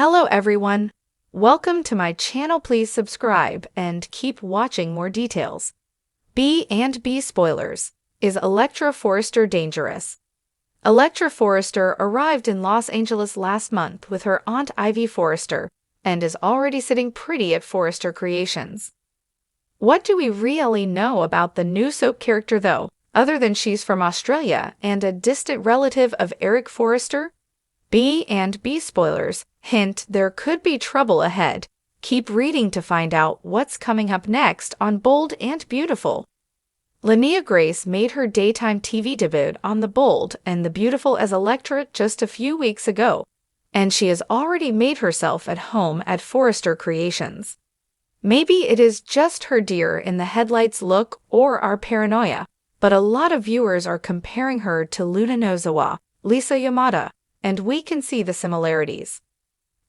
Hello everyone. Welcome to my channel. Please subscribe and keep watching more details. B&B spoilers. Is Electra Forrester dangerous? Electra Forrester arrived in Los Angeles last month with her aunt Ivy Forrester and is already sitting pretty at Forrester Creations. What do we really know about the new soap character though, other than she's from Australia and a distant relative of Eric Forrester? B&B spoilers hint there could be trouble ahead. Keep reading to find out what's coming up next on Bold and Beautiful. Linnea Grace made her daytime TV debut on The Bold and the Beautiful as Electra just a few weeks ago, and she has already made herself at home at Forrester Creations. Maybe it is just her deer in the headlights look or our paranoia, but a lot of viewers are comparing her to Luna Nozawa, Lisa Yamada, and we can see the similarities.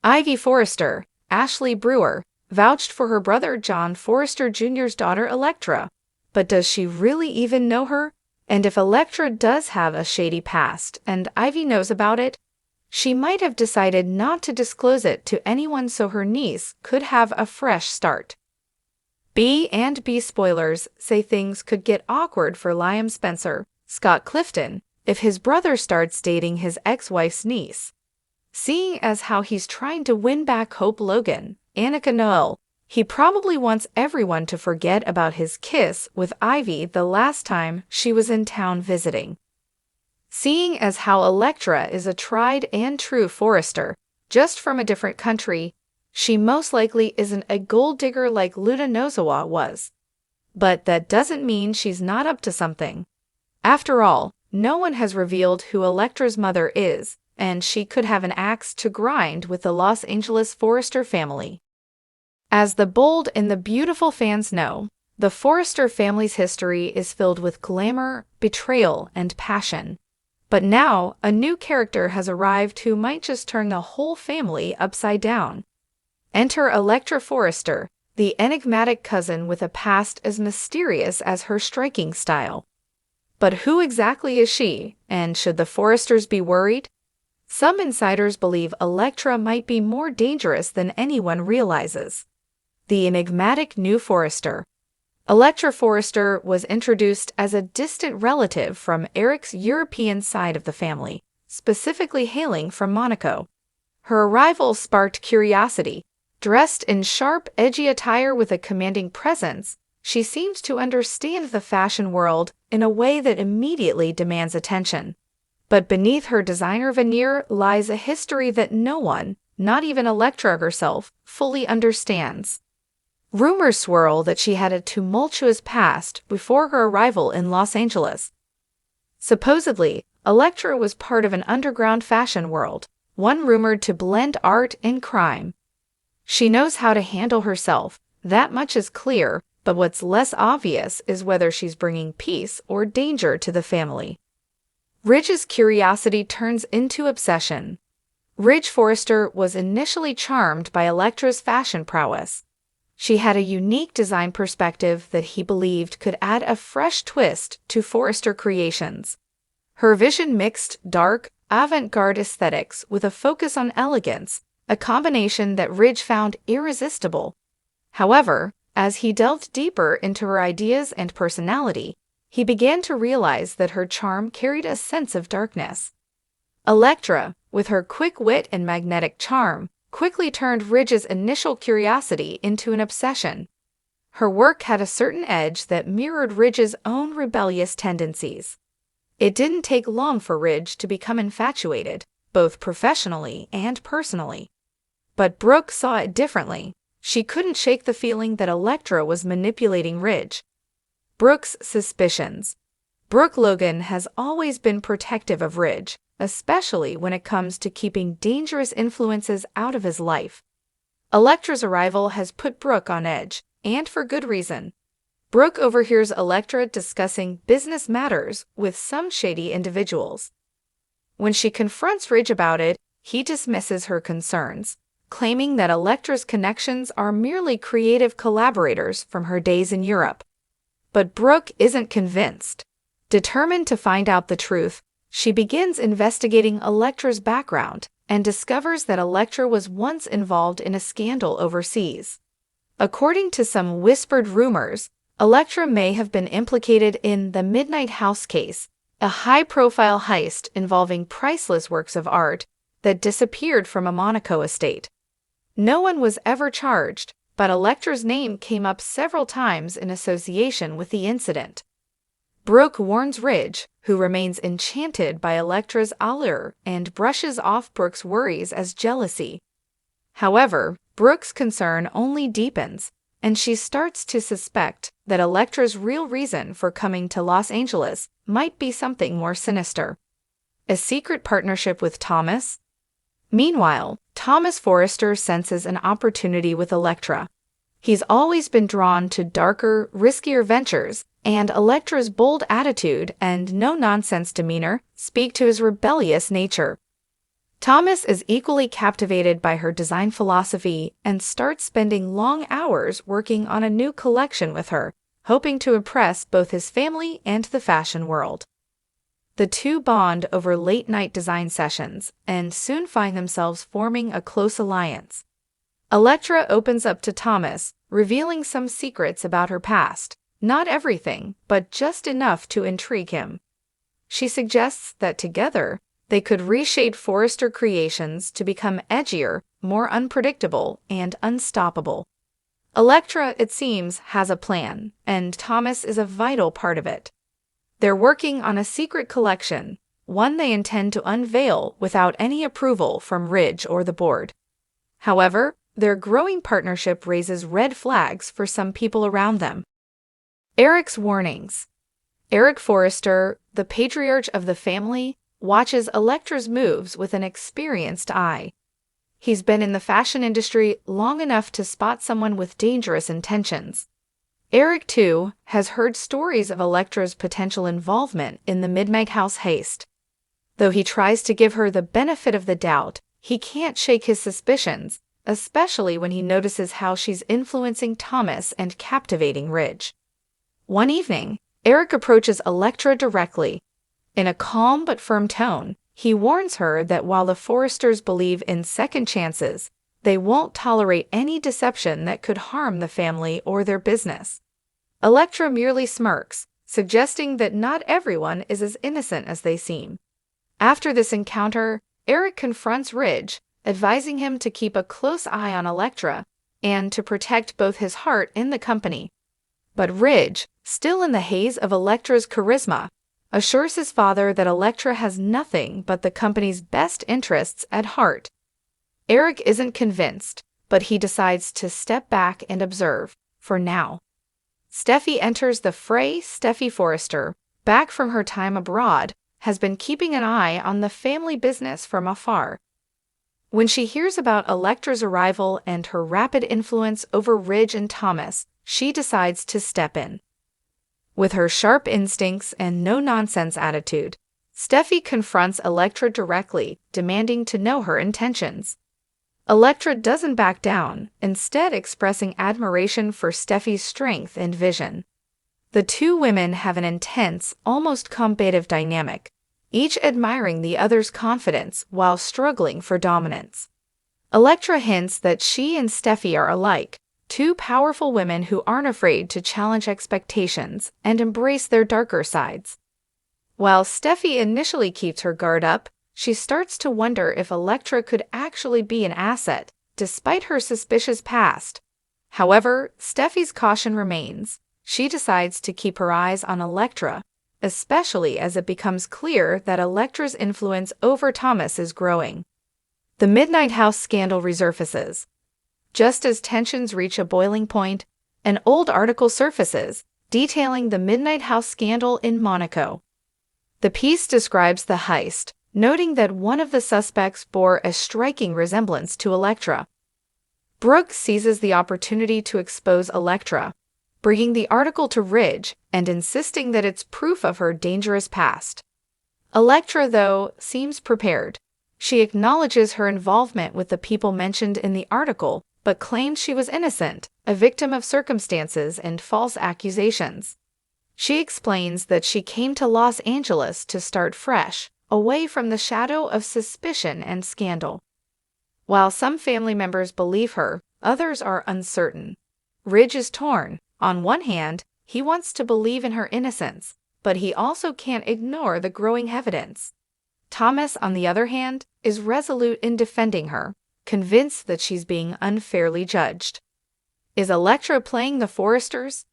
Ivy Forrester, Ashley Brewer, vouched for her brother John Forrester Jr.'s daughter Electra. But does she really even know her? And if Electra does have a shady past and Ivy knows about it, she might have decided not to disclose it to anyone so her niece could have a fresh start. B&B spoilers say things could get awkward for Liam Spencer, Scott Clifton, if his brother starts dating his ex-wife's niece. Seeing as how he's trying to win back Hope Logan, Annika Noel, he probably wants everyone to forget about his kiss with Ivy the last time she was in town visiting. Seeing as how Electra is a tried and true Forrester, just from a different country, she most likely isn't a gold digger like Luna Nozawa was. But that doesn't mean she's not up to something. After all, no one has revealed who Electra's mother is, and she could have an axe to grind with the Los Angeles Forrester family. As the Bold and the Beautiful fans know, the Forrester family's history is filled with glamour, betrayal, and passion. But now, a new character has arrived who might just turn the whole family upside down. Enter Electra Forrester, the enigmatic cousin with a past as mysterious as her striking style. But who exactly is she, and should the Forresters be worried? Some insiders believe Electra might be more dangerous than anyone realizes. The enigmatic new Forrester. Electra Forrester was introduced as a distant relative from Eric's European side of the family, specifically hailing from Monaco. Her arrival sparked curiosity. Dressed in sharp, edgy attire with a commanding presence, she seems to understand the fashion world in a way that immediately demands attention. But beneath her designer veneer lies a history that no one, not even Electra herself, fully understands. Rumors swirl that she had a tumultuous past before her arrival in Los Angeles. Supposedly, Electra was part of an underground fashion world, one rumored to blend art and crime. She knows how to handle herself, that much is clear, but what's less obvious is whether she's bringing peace or danger to the family. Ridge's curiosity turns into obsession. Ridge Forrester was initially charmed by Electra's fashion prowess. She had a unique design perspective that he believed could add a fresh twist to Forrester Creations. Her vision mixed dark, avant-garde aesthetics with a focus on elegance, a combination that Ridge found irresistible. However, as he delved deeper into her ideas and personality, he began to realize that her charm carried a sense of darkness. Electra, with her quick wit and magnetic charm, quickly turned Ridge's initial curiosity into an obsession. Her work had a certain edge that mirrored Ridge's own rebellious tendencies. It didn't take long for Ridge to become infatuated, both professionally and personally. But Brooke saw it differently. She couldn't shake the feeling that Electra was manipulating Ridge. Brooke's suspicions. Brooke Logan has always been protective of Ridge, especially when it comes to keeping dangerous influences out of his life. Electra's arrival has put Brooke on edge, and for good reason. Brooke overhears Electra discussing business matters with some shady individuals. When she confronts Ridge about it, he dismisses her concerns, claiming that Electra's connections are merely creative collaborators from her days in Europe. But Brooke isn't convinced. Determined to find out the truth, she begins investigating Electra's background and discovers that Electra was once involved in a scandal overseas. According to some whispered rumors, Electra may have been implicated in the Midnight House case, a high-profile heist involving priceless works of art that disappeared from a Monaco estate. No one was ever charged, but Electra's name came up several times in association with the incident. Brooke warns Ridge, who remains enchanted by Electra's allure and brushes off Brooke's worries as jealousy. However, Brooke's concern only deepens, and she starts to suspect that Electra's real reason for coming to Los Angeles might be something more sinister. A secret partnership with Thomas? Meanwhile, Thomas Forrester senses an opportunity with Electra. He's always been drawn to darker, riskier ventures, and Electra's bold attitude and no-nonsense demeanor speak to his rebellious nature. Thomas is equally captivated by her design philosophy and starts spending long hours working on a new collection with her, hoping to impress both his family and the fashion world. The two bond over late-night design sessions and soon find themselves forming a close alliance. Electra opens up to Thomas, revealing some secrets about her past, not everything, but just enough to intrigue him. She suggests that together, they could reshape Forrester creations to become edgier, more unpredictable, and unstoppable. Electra, it seems, has a plan, and Thomas is a vital part of it. They're working on a secret collection, one they intend to unveil without any approval from Ridge or the board. However, their growing partnership raises red flags for some people around them. Eric's warnings. Eric Forrester, the patriarch of the family, watches Electra's moves with an experienced eye. He's been in the fashion industry long enough to spot someone with dangerous intentions. Eric, too, has heard stories of Electra's potential involvement in the Midnight House heist. Though he tries to give her the benefit of the doubt, he can't shake his suspicions, especially when he notices how she's influencing Thomas and captivating Ridge. One evening, Eric approaches Electra directly. In a calm but firm tone, he warns her that while the Forresters believe in second chances, they won't tolerate any deception that could harm the family or their business. Electra merely smirks, suggesting that not everyone is as innocent as they seem. After this encounter, Eric confronts Ridge, advising him to keep a close eye on Electra and to protect both his heart and the company. But Ridge, still in the haze of Electra's charisma, assures his father that Electra has nothing but the company's best interests at heart. Eric isn't convinced, but he decides to step back and observe, for now. Steffi enters the fray. Steffi Forrester, back from her time abroad, has been keeping an eye on the family business from afar. When she hears about Electra's arrival and her rapid influence over Ridge and Thomas, she decides to step in. With her sharp instincts and no-nonsense attitude, Steffi confronts Electra directly, demanding to know her intentions. Electra doesn't back down, instead expressing admiration for Steffi's strength and vision. The two women have an intense, almost combative dynamic, each admiring the other's confidence while struggling for dominance. Electra hints that she and Steffi are alike, two powerful women who aren't afraid to challenge expectations and embrace their darker sides. While Steffi initially keeps her guard up, she starts to wonder if Electra could actually be an asset, despite her suspicious past. However, Steffi's caution remains. She decides to keep her eyes on Electra, especially as it becomes clear that Electra's influence over Thomas is growing. The Midnight House scandal resurfaces. Just as tensions reach a boiling point, an old article surfaces, detailing the Midnight House scandal in Monaco. The piece describes the heist, noting that one of the suspects bore a striking resemblance to Electra. Brooke seizes the opportunity to expose Electra, bringing the article to Ridge and insisting that it's proof of her dangerous past. Electra, though, seems prepared. She acknowledges her involvement with the people mentioned in the article, but claims she was innocent, a victim of circumstances and false accusations. She explains that she came to Los Angeles to start fresh, away from the shadow of suspicion and scandal. While some family members believe her, others are uncertain. Ridge is torn. On one hand, he wants to believe in her innocence, but he also can't ignore the growing evidence. Thomas, on the other hand, is resolute in defending her, convinced that she's being unfairly judged. Is Electra playing the Forresters?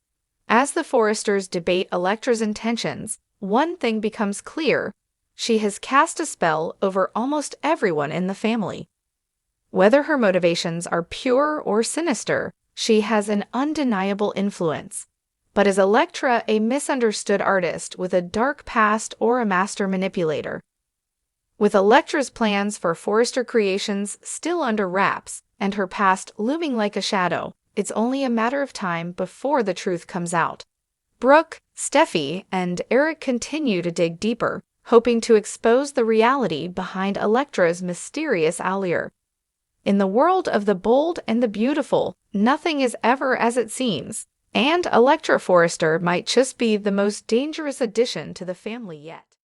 As the Forresters debate Electra's intentions, one thing becomes clear: she has cast a spell over almost everyone in the family. Whether her motivations are pure or sinister, she has an undeniable influence. But is Electra a misunderstood artist with a dark past or a master manipulator? With Electra's plans for Forrester Creations still under wraps and her past looming like a shadow, it's only a matter of time before the truth comes out. Brooke, Steffi, and Eric continue to dig deeper, hoping to expose the reality behind Electra's mysterious allure. In the world of the bold and the beautiful, nothing is ever as it seems, and Electra Forrester might just be the most dangerous addition to the family yet.